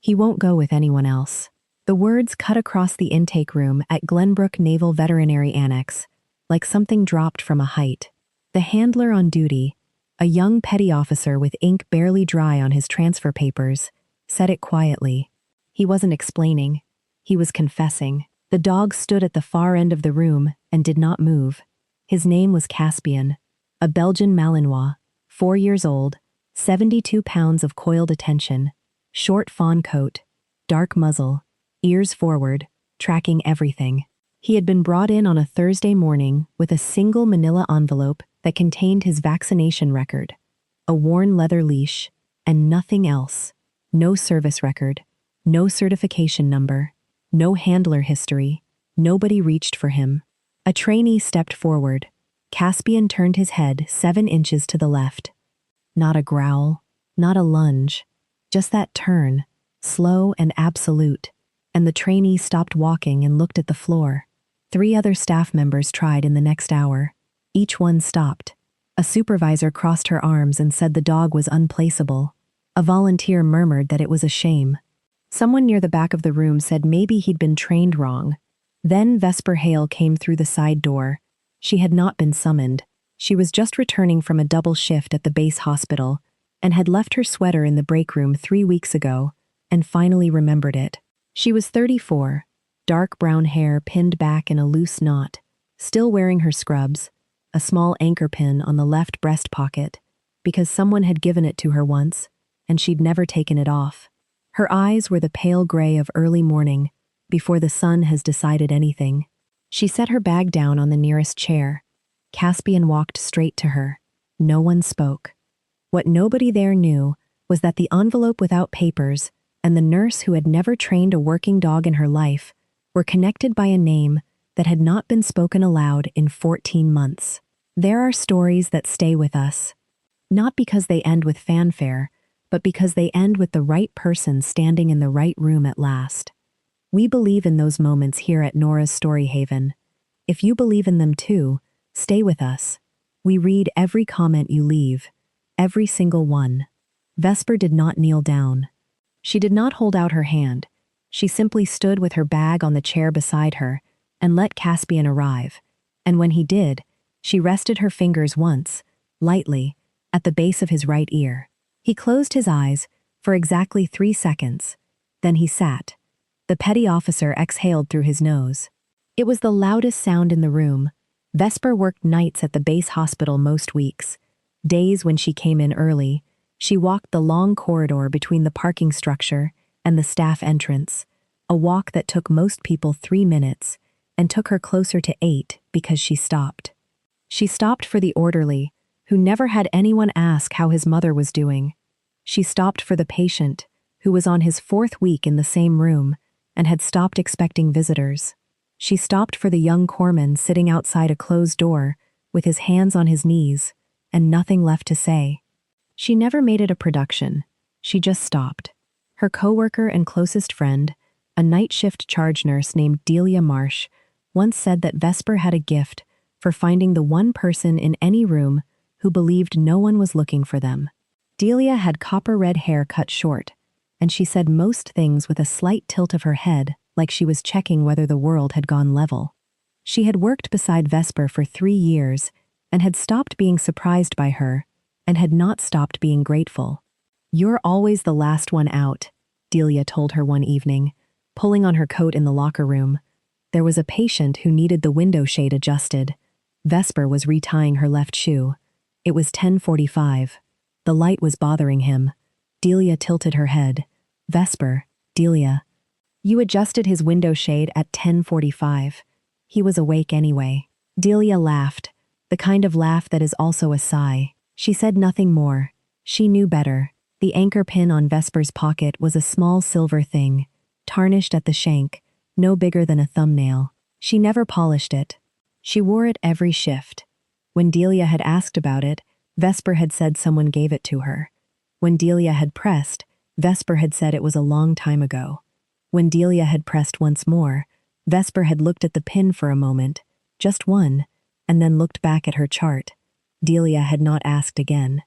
He won't go with anyone else. The words cut across the intake room at Glenbrook Naval Veterinary Annex, like something dropped from a height. The handler on duty, a young petty officer with ink barely dry on his transfer papers, said it quietly. He wasn't explaining. He was confessing. The dog stood at the far end of the room and did not move. His name was Caspian, a Belgian Malinois, 4 years old, 72 pounds of coiled attention, short fawn coat, dark muzzle, ears forward, tracking everything. He had been brought in on a Thursday morning with a single manila envelope that contained his vaccination record, a worn leather leash, and nothing else. No service record, no certification number, no handler history. Nobody reached for him. A trainee stepped forward. Caspian turned his head 7 inches to the left. Not a growl, not a lunge, just that turn, slow and absolute, and the trainee stopped walking and looked at the floor. 3 other staff members tried in the next hour. Each one stopped. A supervisor crossed her arms and said the dog was unplaceable. A volunteer murmured that it was a shame. Someone near the back of the room said maybe he'd been trained wrong. Then Vesper Hale came through the side door. She had not been summoned. She was just returning from a double shift at the base hospital and had left her sweater in the break room 3 weeks ago and finally remembered it. She was 34, dark brown hair pinned back in a loose knot, still wearing her scrubs, a small anchor pin on the left breast pocket, because someone had given it to her once, and she'd never taken it off. Her eyes were the pale gray of early morning, before the sun has decided anything. She set her bag down on the nearest chair. Caspian walked straight to her. No one spoke. What nobody there knew was that the envelope without papers and the nurse who had never trained a working dog in her life were connected by a name that had not been spoken aloud in 14 months. There are stories that stay with us, not because they end with fanfare, but because they end with the right person standing in the right room at last. We believe in those moments here at Nora's Story Haven. If you believe in them too, stay with us. We read every comment you leave, every single one. Vesper did not kneel down. She did not hold out her hand. She simply stood with her bag on the chair beside her and let Caspian arrive. And when he did, she rested her fingers once, lightly, at the base of his right ear. He closed his eyes for exactly 3 seconds. Then he sat. The petty officer exhaled through his nose. It was the loudest sound in the room. Vesper worked nights at the base hospital most weeks. Days when she came in early, she walked the long corridor between the parking structure and the staff entrance, a walk that took most people 3 minutes and took her closer to 8 because she stopped. She stopped for the orderly, who never had anyone ask how his mother was doing. She stopped for the patient, who was on his 4th week in the same room and had stopped expecting visitors. She stopped for the young corpsman sitting outside a closed door with his hands on his knees and nothing left to say. She never made it a production. She just stopped. Her coworker and closest friend, a night shift charge nurse named Delia Marsh, once said that Vesper had a gift for finding the one person in any room who believed no one was looking for them. Delia had copper-red hair cut short, and she said most things with a slight tilt of her head, like she was checking whether the world had gone level. She had worked beside Vesper for 3 years and had stopped being surprised by her and had not stopped being grateful. "You're always the last one out," Delia told her one evening, pulling on her coat in the locker room. There was a patient who needed the window shade adjusted. Vesper was retying her left shoe. It was 10:45. The light was bothering him. Delia tilted her head. "Vesper, Delia. You adjusted his window shade at 10:45. He was awake anyway." Delia laughed, the kind of laugh that is also a sigh. She said nothing more. She knew better. The anchor pin on Vesper's pocket was a small silver thing, tarnished at the shank, no bigger than a thumbnail. She never polished it. She wore it every shift. When Delia had asked about it, Vesper had said someone gave it to her. When Delia had pressed, Vesper had said it was a long time ago. When Delia had pressed once more, Vesper had looked at the pin for a moment, just one, and then looked back at her chart. Delia had not asked again.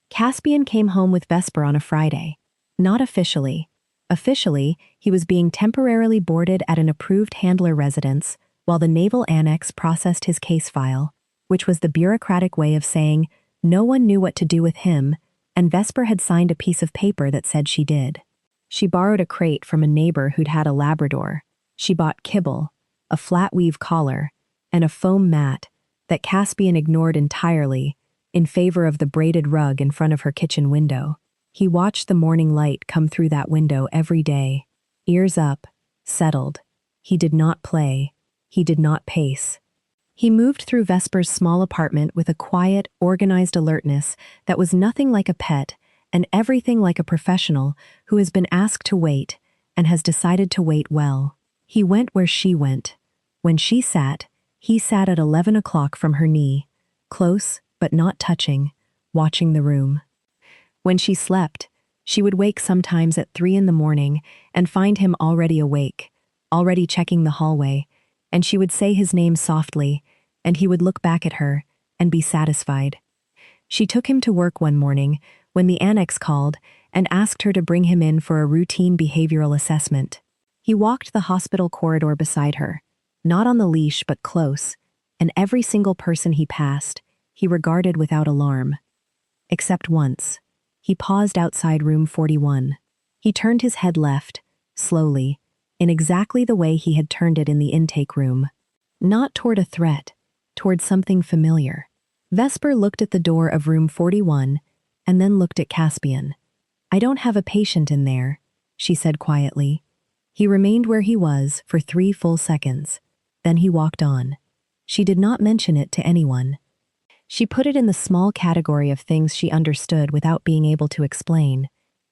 Caspian came home with Vesper on a Friday. Not officially. Officially, he was being temporarily boarded at an approved handler residence while the Naval Annex processed his case file, which was the bureaucratic way of saying no one knew what to do with him, and Vesper had signed a piece of paper that said she did. She borrowed a crate from a neighbor who'd had a Labrador. She bought kibble, a flat weave collar, and a foam mat that Caspian ignored entirely in favor of the braided rug in front of her kitchen window. He watched the morning light come through that window every day. Ears up, settled. He did not play. He did not pace. He moved through Vesper's small apartment with a quiet, organized alertness that was nothing like a pet and everything like a professional who has been asked to wait and has decided to wait well. He went where she went. When she sat, he sat at 11 o'clock from her knee, close but not touching, watching the room. When she slept, she would wake sometimes at 3 in the morning and find him already awake, already checking the hallway, and she would say his name softly, and he would look back at her and be satisfied. She took him to work one morning when the annex called and asked her to bring him in for a routine behavioral assessment. He walked the hospital corridor beside her, not on the leash but close, and every single person he passed, he regarded without alarm. Except once. He paused outside room 41. He turned his head left, slowly, in exactly the way he had turned it in the intake room. Not toward a threat, toward something familiar. Vesper looked at the door of room 41 and then looked at Caspian. "I don't have a patient in there," she said quietly. He remained where he was for 3 full seconds. Then he walked on. She did not mention it to anyone. She put it in the small category of things she understood without being able to explain,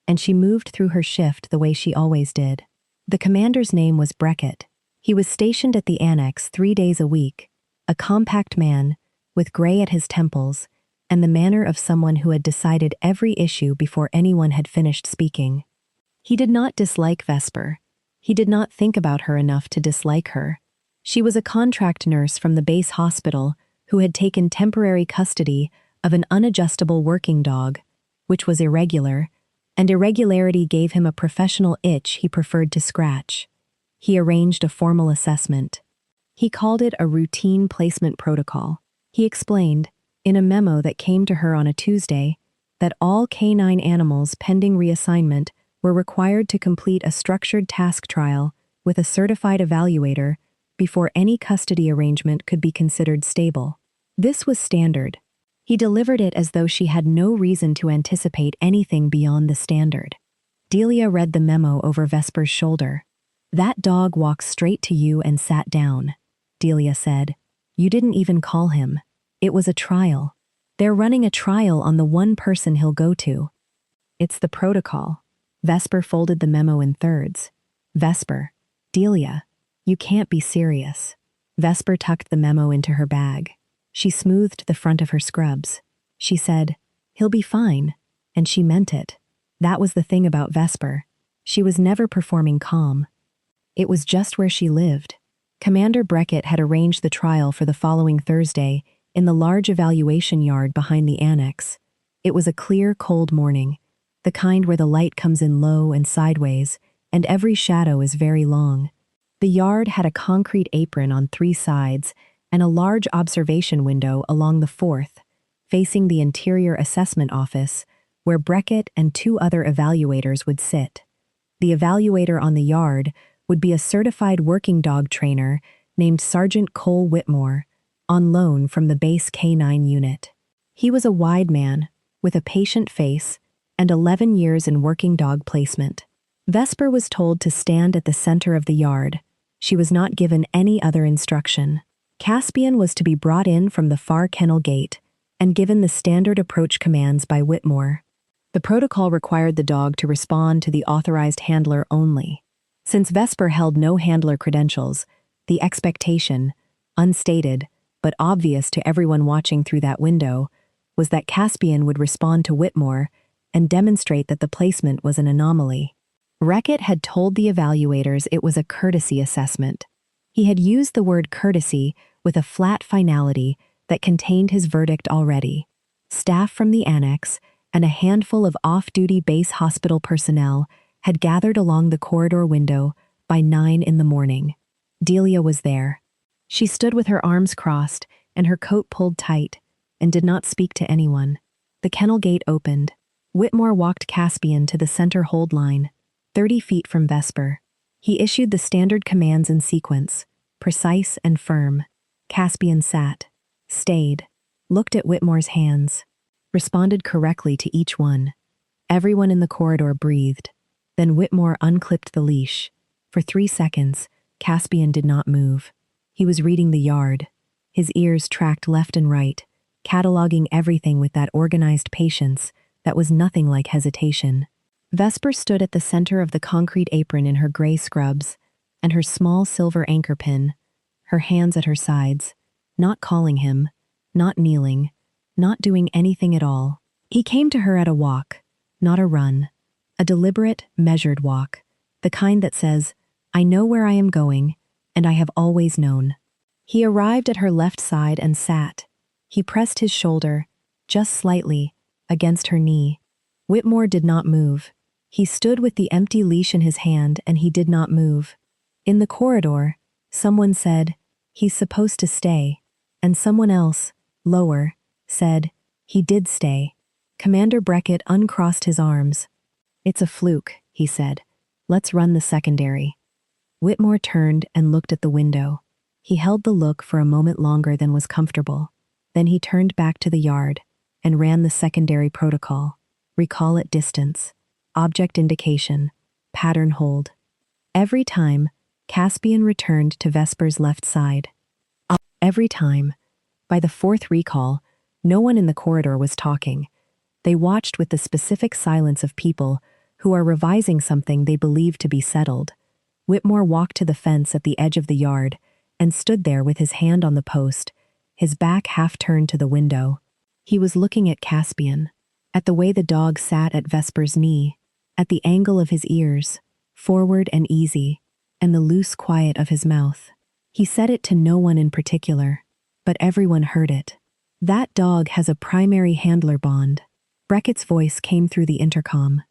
and she moved through her shift the way she always did. The commander's name was Breckett. He was stationed at the annex 3 days a week, a compact man, with gray at his temples, and the manner of someone who had decided every issue before anyone had finished speaking. He did not dislike Vesper. He did not think about her enough to dislike her. She was a contract nurse from the base hospital who had taken temporary custody of an unadjustable working dog, which was irregular, and irregularity gave him a professional itch he preferred to scratch. He arranged a formal assessment. He called it a routine placement protocol. He explained, in a memo that came to her on a Tuesday, that all canine animals pending reassignment were required to complete a structured task trial with a certified evaluator before any custody arrangement could be considered stable. This was standard. He delivered it as though she had no reason to anticipate anything beyond the standard. Delia read the memo over Vesper's shoulder. "That dog walked straight to you and sat down," Delia said. "You didn't even call him. It was a trial. They're running a trial on the one person he'll go to." "It's the protocol." Vesper folded the memo in thirds. "Vesper. Delia. You can't be serious." Vesper tucked the memo into her bag. She smoothed the front of her scrubs. She said, "He'll be fine," and she meant it. That was the thing about Vesper. She was never performing calm. It was just where she lived. Commander Breckett had arranged the trial for the following Thursday in the large evaluation yard behind the annex. It was a clear, cold morning, the kind where the light comes in low and sideways, and every shadow is very long. The yard had a concrete apron on 3 sides and a large observation window along the 4th, facing the interior assessment office, where Breckett and 2 other evaluators would sit. The evaluator on the yard would be a certified working dog trainer named Sergeant Cole Whitmore, on loan from the base K9 unit. He was a wide man, with a patient face, and 11 years in working dog placement. Vesper was told to stand at the center of the yard. She was not given any other instruction. Caspian was to be brought in from the far kennel gate and given the standard approach commands by Whitmore. The protocol required the dog to respond to the authorized handler only. Since Vesper held no handler credentials, the expectation, unstated but obvious to everyone watching through that window, was that Caspian would respond to Whitmore and demonstrate that the placement was an anomaly. Breckett had told the evaluators it was a courtesy assessment. He had used the word courtesy with a flat finality that contained his verdict already. Staff from the annex and a handful of off-duty base hospital personnel had gathered along the corridor window by 9 in the morning. Delia was there. She stood with her arms crossed and her coat pulled tight and did not speak to anyone. The kennel gate opened. Whitmore walked Caspian to the center hold line, 30 feet from Vesper. He issued the standard commands in sequence, precise and firm. Caspian sat, stayed, looked at Whitmore's hands, responded correctly to each one. Everyone in the corridor breathed. Then Whitmore unclipped the leash. For 3 seconds, Caspian did not move. He was reading the yard. His ears tracked left and right, cataloging everything with that organized patience that was nothing like hesitation. Vesper stood at the center of the concrete apron in her gray scrubs and her small silver anchor pin, her hands at her sides, not calling him, not kneeling, not doing anything at all. He came to her at a walk, not a run, a deliberate, measured walk, the kind that says, "I know where I am going, and I have always known." He arrived at her left side and sat. He pressed his shoulder, just slightly, against her knee. Whitmore did not move. He stood with the empty leash in his hand and he did not move. In the corridor, someone said, "He's supposed to stay," and someone else, lower, said, "He did stay." Commander Beckett uncrossed his arms. "It's a fluke," he said. "Let's run the secondary." Whitmore turned and looked at the window. He held the look for a moment longer than was comfortable. Then he turned back to the yard and ran the secondary protocol. Recall at distance, object indication, pattern hold. Every time, Caspian returned to Vesper's left side. Every time. By the 4th recall, no one in the corridor was talking. They watched with the specific silence of people who are revising something they believe to be settled. Whitmore walked to the fence at the edge of the yard and stood there with his hand on the post, his back half turned to the window. He was looking at Caspian, at the way the dog sat at Vesper's knee, at the angle of his ears, forward and easy, and the loose quiet of his mouth. He said it to no one in particular, but everyone heard it. "That dog has a primary handler bond." Beckett's voice came through the intercom.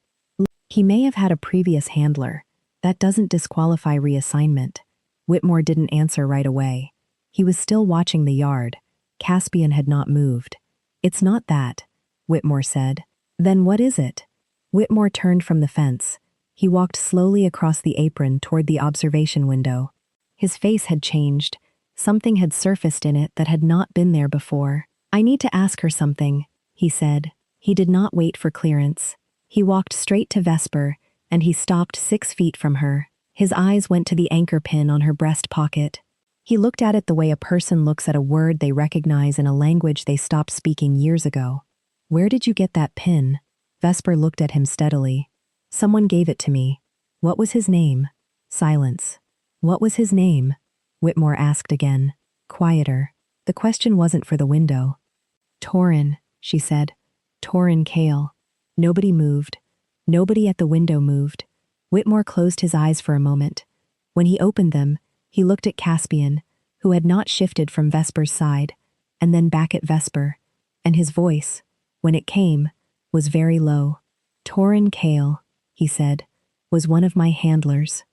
"He may have had a previous handler. That doesn't disqualify reassignment." Whitmore didn't answer right away. He was still watching the yard. Caspian had not moved. "It's not that," Whitmore said. "Then what is it?" Whitmore turned from the fence. He walked slowly across the apron toward the observation window. His face had changed. Something had surfaced in it that had not been there before. "I need to ask her something," he said. He did not wait for clearance. He walked straight to Vesper, and he stopped 6 feet from her. His eyes went to the anchor pin on her breast pocket. He looked at it the way a person looks at a word they recognize in a language they stopped speaking years ago. "Where did you get that pin?" Vesper looked at him steadily. "Someone gave it to me." "What was his name?" Silence. "What was his name?" Whitmore asked again, quieter. The question wasn't for the window. "Torin," she said. "Torin Kale." Nobody moved. Nobody at the window moved. Whitmore closed his eyes for a moment. When he opened them, he looked at Caspian, who had not shifted from Vesper's side, and then back at Vesper, and his voice, when it came, was very low. "Torin Kale," he said, "was one of my handlers."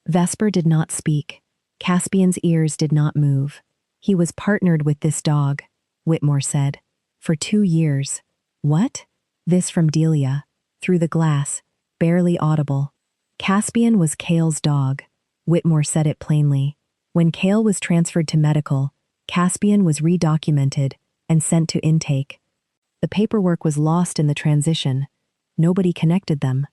Vesper did not speak. Caspian's ears did not move. "He was partnered with this dog," Whitmore said. "For 2 years." "What?" This from Delia, through the glass, barely audible. "Caspian was Kale's dog." Whitmore said it plainly. When Kale was transferred to medical, Caspian was redocumented and sent to intake. The paperwork was lost in the transition. Nobody connected them.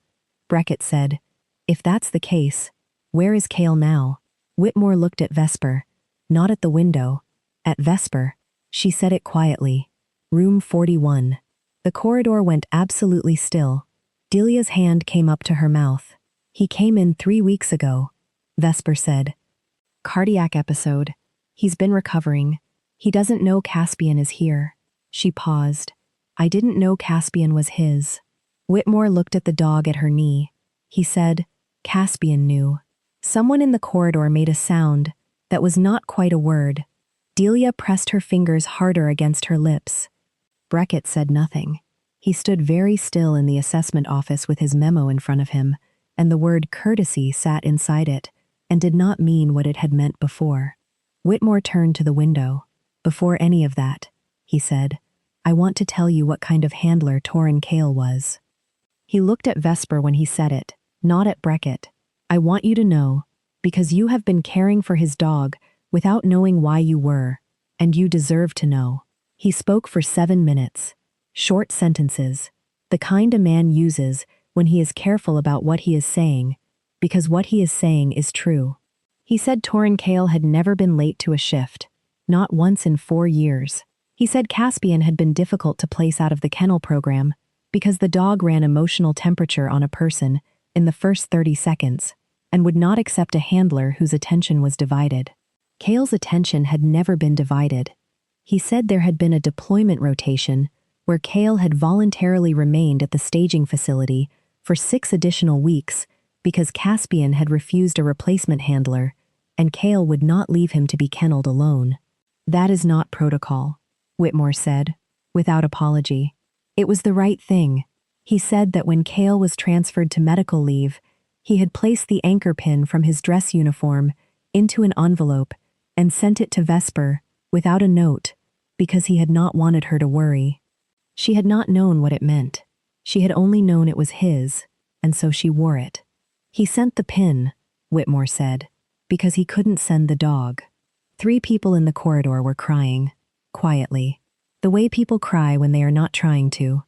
Beckett said, "If that's the case, where is Kale now?" Whitmore looked at Vesper. Not at the window. At Vesper. She said it quietly. "Room 41. The corridor went absolutely still. Delia's hand came up to her mouth. "He came in 3 weeks ago," Vesper said. "Cardiac episode. He's been recovering. He doesn't know Caspian is here." She paused. "I didn't know Caspian was his." Whitmore looked at the dog at her knee. He said, "Caspian knew." Someone in the corridor made a sound that was not quite a word. Delia pressed her fingers harder against her lips. Beckett said nothing. He stood very still in the assessment office with his memo in front of him, and the word courtesy sat inside it and did not mean what it had meant before. Whitmore turned to the window. "Before any of that," he said, "I want to tell you what kind of handler Torrin Kale was." He looked at Vesper when he said it, not at Beckett. "I want you to know, because you have been caring for his dog without knowing why you were, and you deserve to know." He spoke for 7 minutes. Short sentences, the kind a man uses when he is careful about what he is saying, because what he is saying is true. He said Torrin Kale had never been late to a shift, not once in 4 years. He said Caspian had been difficult to place out of the kennel program because the dog ran emotional temperature on a person in the first 30 seconds and would not accept a handler whose attention was divided. Kale's attention had never been divided. He said there had been a deployment rotation where Kale had voluntarily remained at the staging facility for 6 additional weeks because Caspian had refused a replacement handler and Kale would not leave him to be kenneled alone. "That is not protocol," Whitmore said, without apology. It was the right thing. He said that when Kale was transferred to medical leave, he had placed the anchor pin from his dress uniform into an envelope and sent it to Vesper without a note because he had not wanted her to worry. She had not known what it meant. She had only known it was his, and so she wore it. He sent the pin, Whitmore said, because he couldn't send the dog. 3 people in the corridor were crying, quietly, the way people cry when they are not trying to.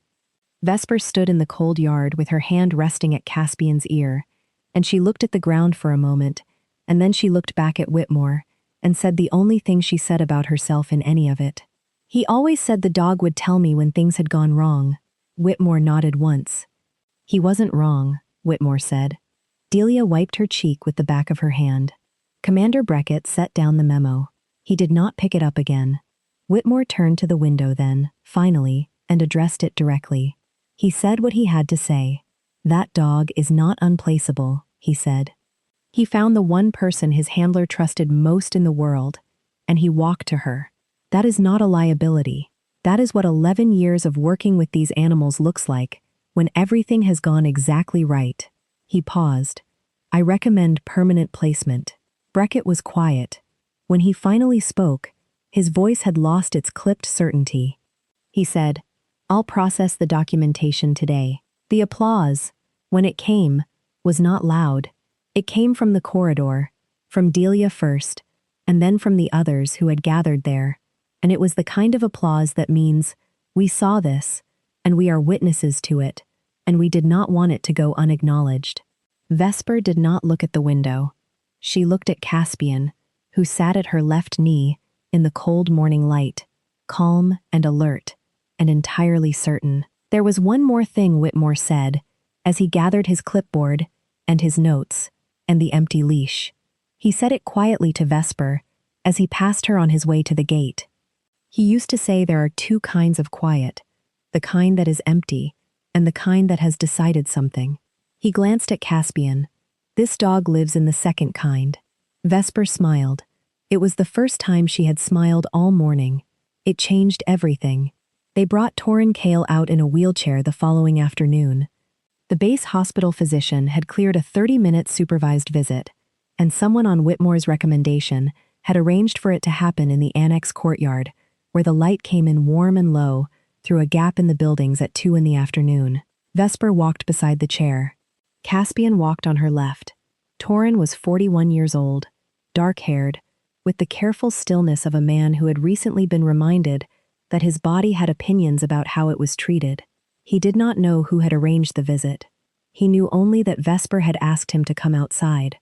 Vesper stood in the cold yard with her hand resting at Caspian's ear, and she looked at the ground for a moment, and then she looked back at Whitmore and said the only thing she said about herself in any of it. "He always said the dog would tell me when things had gone wrong." Whitmore nodded once. "He wasn't wrong," Whitmore said. Delia wiped her cheek with the back of her hand. Commander Beckett set down the memo. He did not pick it up again. Whitmore turned to the window then, finally, and addressed it directly. He said what he had to say. "That dog is not unplaceable," he said. He found the one person his handler trusted most in the world, and he walked to her. That is not a liability. That is what 11 years of working with these animals looks like, when everything has gone exactly right. He paused. "I recommend permanent placement." Beckett was quiet. When he finally spoke, his voice had lost its clipped certainty. He said, "I'll process the documentation today." The applause, when it came, was not loud. It came from the corridor, from Delia first, and then from the others who had gathered there, and it was the kind of applause that means, "We saw this, and we are witnesses to it, and we did not want it to go unacknowledged." Vesper did not look at the window. She looked at Caspian, who sat at her left knee in the cold morning light, calm and alert, and entirely certain. There was one more thing Whitmore said, as he gathered his clipboard, and his notes, and the empty leash. He said it quietly to Vesper, as he passed her on his way to the gate. He used to say there are 2 kinds of quiet, the kind that is empty, and the kind that has decided something. He glanced at Caspian. "This dog lives in the second kind." Vesper smiled. It was the first time she had smiled all morning. It changed everything. They brought Torrin Kale out in a wheelchair the following afternoon. The base hospital physician had cleared a 30-minute supervised visit, and someone on Whitmore's recommendation had arranged for it to happen in the annex courtyard, where the light came in warm and low through a gap in the buildings at 2 in the afternoon. Vesper walked beside the chair. Caspian walked on her left. Torrin was 41 years old, dark-haired, with the careful stillness of a man who had recently been reminded that his body had opinions about how it was treated. He did not know who had arranged the visit. He knew only that Vesper had asked him to come outside.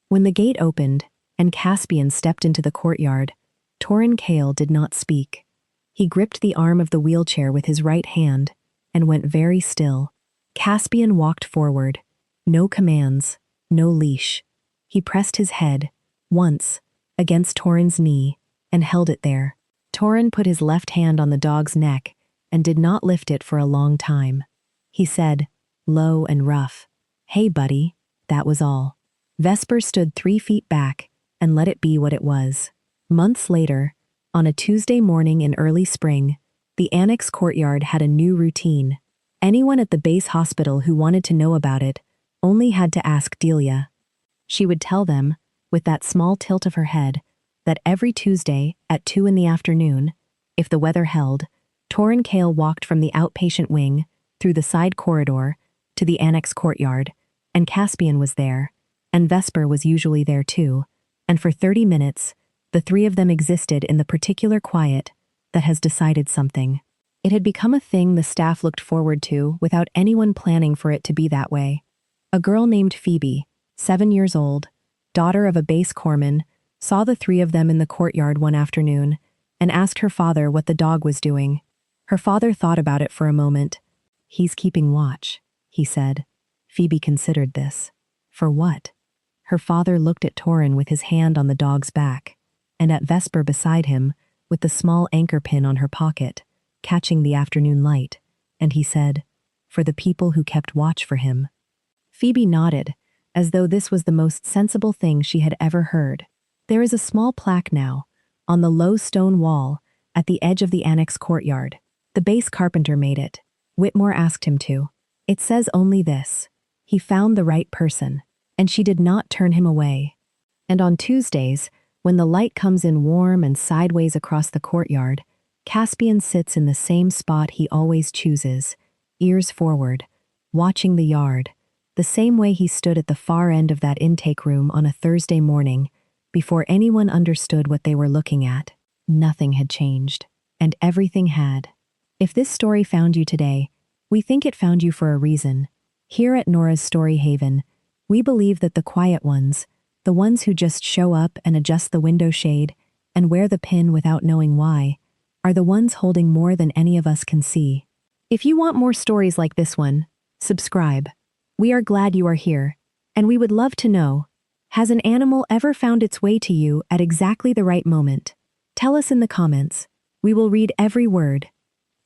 When the gate opened and Caspian stepped into the courtyard, Torrin Kale did not speak. He gripped the arm of the wheelchair with his right hand and went very still. Caspian walked forward. No commands, no leash. He pressed his head, once, against Torrin's knee, and held it there. Torrin put his left hand on the dog's neck and did not lift it for a long time. He said, low and rough, "Hey, buddy," that was all. Vesper stood 3 feet back and let it be what it was. Months later, on a Tuesday morning in early spring, the annex courtyard had a new routine. Anyone at the base hospital who wanted to know about it only had to ask Delia. She would tell them, with that small tilt of her head, that every Tuesday at 2 in the afternoon, if the weather held, Torrin Kale walked from the outpatient wing, through the side corridor, to the annex courtyard, and Caspian was there, and Vesper was usually there too, and for 30 minutes, the three of them existed in the particular quiet that has decided something. It had become a thing the staff looked forward to without anyone planning for it to be that way. A girl named Phoebe, 7 years old, daughter of a base corpsman, saw the three of them in the courtyard one afternoon and asked her father what the dog was doing. Her father thought about it for a moment. "He's keeping watch," he said. Phoebe considered this. For what? Her father looked at Torrin with his hand on the dog's back, and at Vesper beside him, with the small anchor pin on her pocket, catching the afternoon light, and he said, "For the people who kept watch for him." Phoebe nodded, as though this was the most sensible thing she had ever heard. There is a small plaque now, on the low stone wall, at the edge of the annex courtyard. The base carpenter made it. Whitmore asked him to. It says only this: he found the right person, and she did not turn him away. And on Tuesdays, when the light comes in warm and sideways across the courtyard, Caspian sits in the same spot he always chooses, ears forward, watching the yard, the same way he stood at the far end of that intake room on a Thursday morning, before anyone understood what they were looking at. Nothing had changed, and everything had. If this story found you today, we think it found you for a reason. Here at Nora's Story Haven, we believe that the quiet ones, the ones who just show up and adjust the window shade and wear the pin without knowing why, are the ones holding more than any of us can see. If you want more stories like this one, subscribe. We are glad you are here, and we would love to know, has an animal ever found its way to you at exactly the right moment? Tell us in the comments. We will read every word.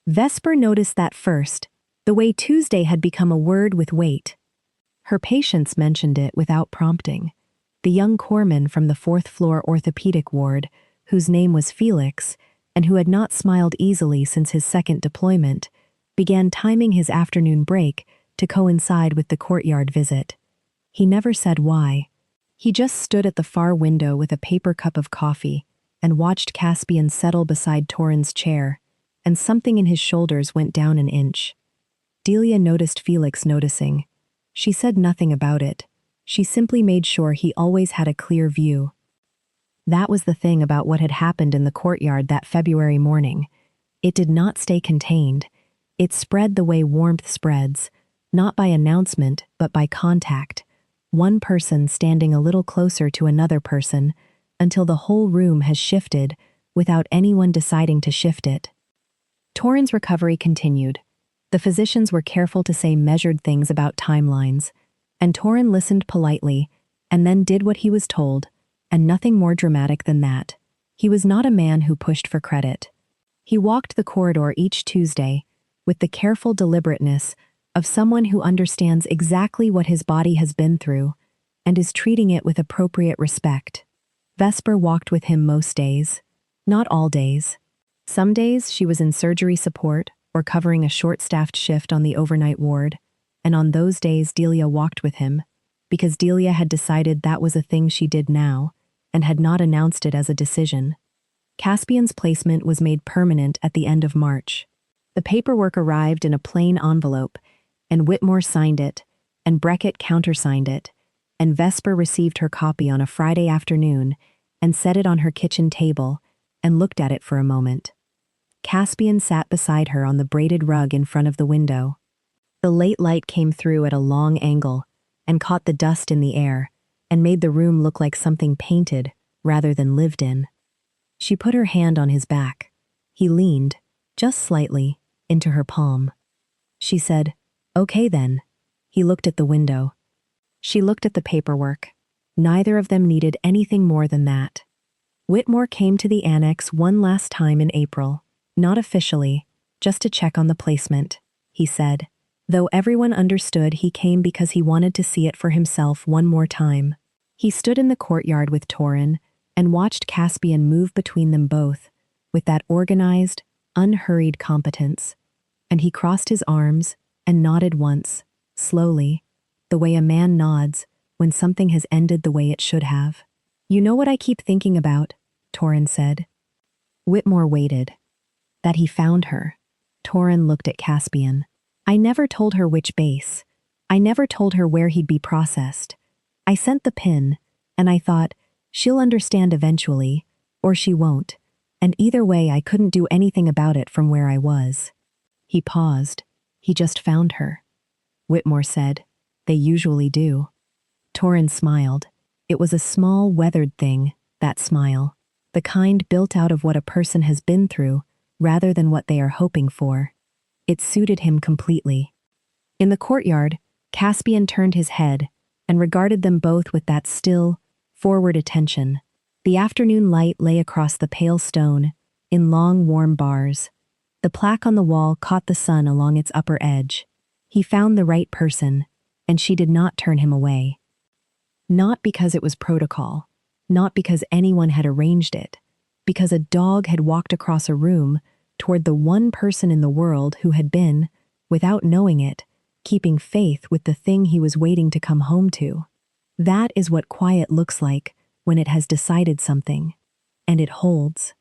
Vesper noticed that first, the way Tuesday had become a word with weight. Her patients mentioned it without prompting. The young corpsman from the 4th floor orthopedic ward, whose name was Felix, and who had not smiled easily since his second deployment, began timing his afternoon break to coincide with the courtyard visit. He never said why. He just stood at the far window with a paper cup of coffee and watched Caspian settle beside Torrin's chair, and something in his shoulders went down an inch. Delia noticed Felix noticing. She said nothing about it. She simply made sure he always had a clear view. That was the thing about what had happened in the courtyard that February morning. It did not stay contained. It spread the way warmth spreads, not by announcement, but by contact. One person standing a little closer to another person, until the whole room has shifted without anyone deciding to shift it. Torrin's recovery continued. The physicians were careful to say measured things about timelines, and Torrin listened politely, and then did what he was told, and nothing more dramatic than that. He was not a man who pushed for credit. He walked the corridor each Tuesday, with the careful deliberateness of someone who understands exactly what his body has been through, and is treating it with appropriate respect. Vesper walked with him most days. Not all days. Some days she was in surgery support, or covering a short-staffed shift on the overnight ward, and on those days Delia walked with him, because Delia had decided that was a thing she did now, and had not announced it as a decision. Caspian's placement was made permanent at the end of March. The paperwork arrived in a plain envelope, and Whitmore signed it, and Breckett countersigned it, and Vesper received her copy on a Friday afternoon and set it on her kitchen table and looked at it for a moment. Caspian sat beside her on the braided rug in front of the window. The late light came through at a long angle and caught the dust in the air and made the room look like something painted rather than lived in. She put her hand on his back. He leaned, just slightly, into her palm. She said, "Okay then." He looked at the window. She looked at the paperwork. Neither of them needed anything more than that. Whitmore came to the annex one last time in April, not officially, just to check on the placement, he said, though everyone understood he came because he wanted to see it for himself one more time. He stood in the courtyard with Torrin and watched Caspian move between them both, with that organized, unhurried competence, and he crossed his arms and nodded once, slowly, the way a man nods when something has ended the way it should have. You know what I keep thinking about, Torin said. Whitmore waited. That he found her. Torin looked at Caspian. I never told her which base. I never told her where he'd be processed. I sent the pin, and I thought, she'll understand eventually, or she won't, and either way I couldn't do anything about it from where I was. He paused. He just found her. Whitmore said, they usually do. Torin smiled. It was a small, weathered thing, that smile. The kind built out of what a person has been through, rather than what they are hoping for. It suited him completely. In the courtyard, Caspian turned his head and regarded them both with that still, forward attention. The afternoon light lay across the pale stone, in long, warm bars. The plaque on the wall caught the sun along its upper edge. He found the right person, and she did not turn him away. Not because it was protocol, not because anyone had arranged it, because a dog had walked across a room toward the one person in the world who had been, without knowing it, keeping faith with the thing he was waiting to come home to. That is what quiet looks like when it has decided something, and it holds.